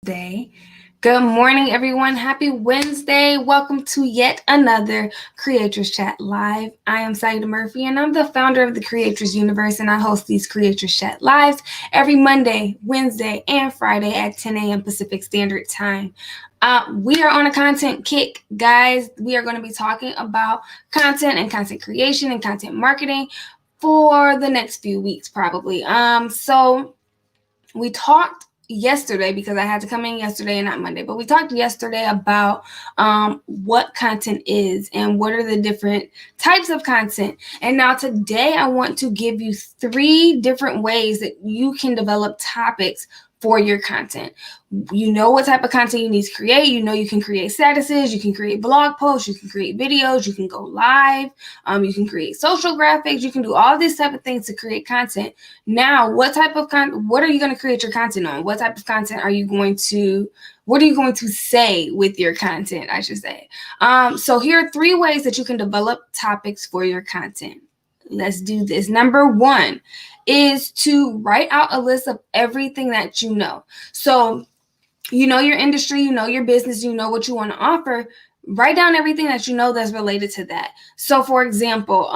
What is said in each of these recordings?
Wednesday. Good morning, everyone. Happy Wednesday. Welcome to yet another Creators Chat Live. I am Saida Murphy, and I'm the founder of the Creators Universe, and I host these Creators Chat Lives every Monday, Wednesday, and Friday at 10 a.m. Pacific Standard Time. We are on a content kick, guys. We are going to be talking about content and content creation and content marketing for the next few weeks, probably. So we talked yesterday, because I had to come in yesterday and not Monday, but we talked yesterday about what content is and what are the different types of content. And now today I want to give you 3 different ways that you can develop topics for your content. You know what type of content you need to create. You know you can create statuses, you can create blog posts, you can create videos, you can go live, you can create social graphics, you can do all these type of things to create content. Now, what type of what are you going to create your content on? What type of content are you going to, what are you going to say with your content, I should say? So here are 3 ways that you can develop topics for your content. Let's do this. Number 1 is to write out a list of everything that you know. So you know your industry, you know your business, you know what you want to offer. Write down everything that you know that's related to that. So for example,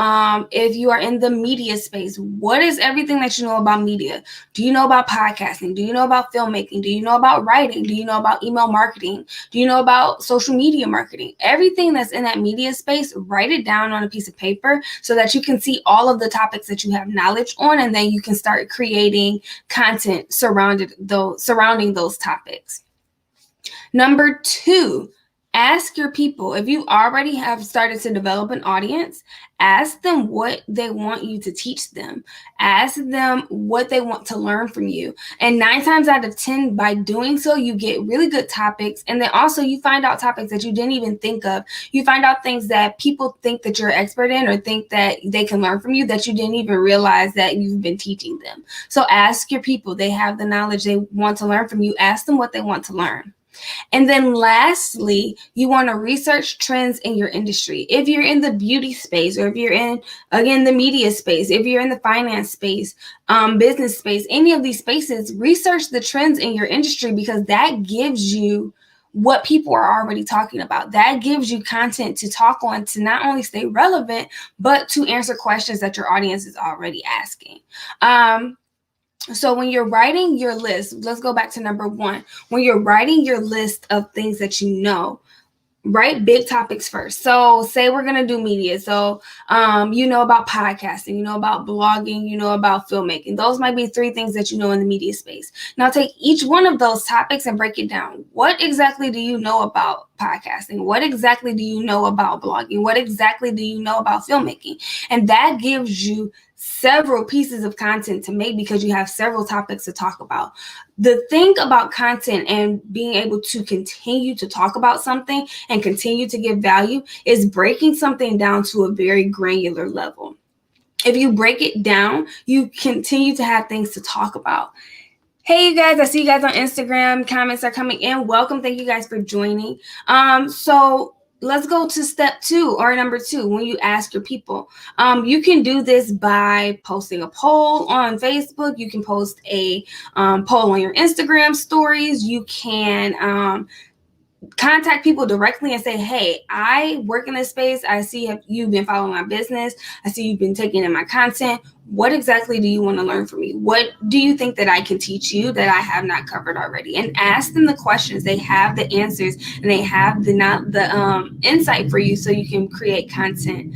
if you are in the media space, what is everything that you know about media? Do you know about podcasting? Do you know about filmmaking? Do you know about writing? Do you know about email marketing? Do you know about social media marketing? Everything that's in that media space, write it down on a piece of paper so that you can see all of the topics that you have knowledge on, and then you can start creating content surrounding those topics. Number 2, ask your people. If you already have started to develop an audience, ask them what they want you to teach them. Ask them what they want to learn from you. And 9 times out of 10, by doing so, you get really good topics. And then also you find out topics that you didn't even think of. You find out things that people think that you're an expert in or think that they can learn from you that you didn't even realize that you've been teaching them. So ask your people. They have the knowledge they want to learn from you. Ask them what they want to learn. And then lastly, you want to research trends in your industry. If you're in the beauty space, or if you're in, again, the media space, if you're in the finance space, business space, any of these spaces, research the trends in your industry, because that gives you what people are already talking about. That gives you content to talk on to not only stay relevant, but to answer questions that your audience is already asking. So when you're writing your list, let's go back to number 1. When you're writing your list of things that you know, write big topics first. So say we're going to do media. So, you know about podcasting, you know about blogging, you know about filmmaking. Those might be 3 things that you know in the media space. Now take each one of those topics and break it down. What exactly do you know about podcasting? What exactly do you know about blogging? What exactly do you know about filmmaking? And that gives you several pieces of content to make, because you have several topics to talk about. The thing about content and being able to continue to talk about something and continue to give value is breaking something down to a very granular level. If you break it down, you continue to have things to talk about. Hey, you guys, I see you guys on Instagram. Comments are coming in. Welcome. Thank you guys for joining. So let's go to step 2, or number 2, when you ask your people. You can do this by posting a poll on Facebook. You can post a poll on your Instagram stories. You can contact people directly and say, hey, I work in this space. I see you've been following my business. I see you've been taking in my content. What exactly do you want to learn from me? What do you think that I can teach you that I have not covered already? And ask them the questions. They have the answers, and they have the insight for you, so you can create content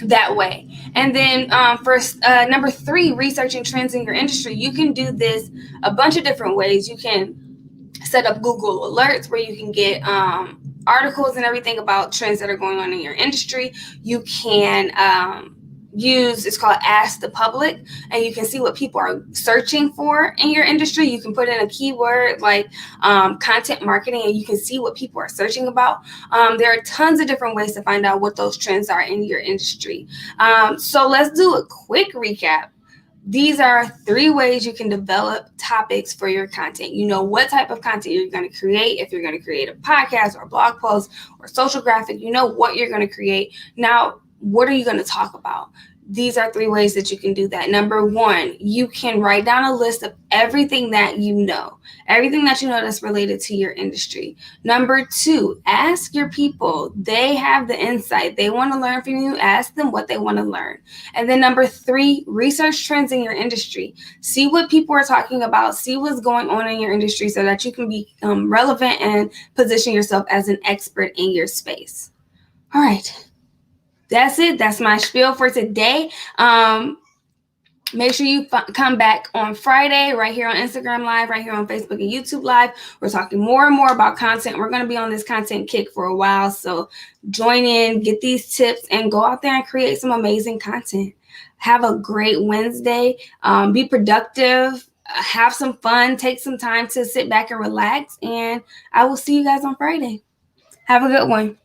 that way. And then number 3, researching trends in your industry. You can do this a bunch of different ways. You can set up Google alerts where you can get articles and everything about trends that are going on in your industry. You can it's called Ask the Public, and you can see what people are searching for in your industry. You can put in a keyword like content marketing, and you can see what people are searching about. There are tons of different ways to find out what those trends are in your industry. So let's do a quick recap. These are 3 ways you can develop topics for your content. You know what type of content you're going to create. If you're going to create a podcast or a blog post or social graphic, you know what you're going to create. Now, what are you going to talk about? these are 3 ways that you can do that. Number 1, you can write down a list of everything that you know that's related to your industry. Number 2, ask your people. They have the insight. They want to learn from you. Ask them what they want to learn. And then number 3, research trends in your industry. See what people are talking about. See what's going on in your industry so that you can be relevant and position yourself as an expert in your space. All right. That's it. That's my spiel for today. Make sure you come back on Friday right here on Instagram Live, right here on Facebook and YouTube Live. We're talking more and more about content. We're going to be on this content kick for a while. So join in, get these tips, and go out there and create some amazing content. Have a great Wednesday. Be productive. Have some fun. Take some time to sit back and relax. And I will see you guys on Friday. Have a good one.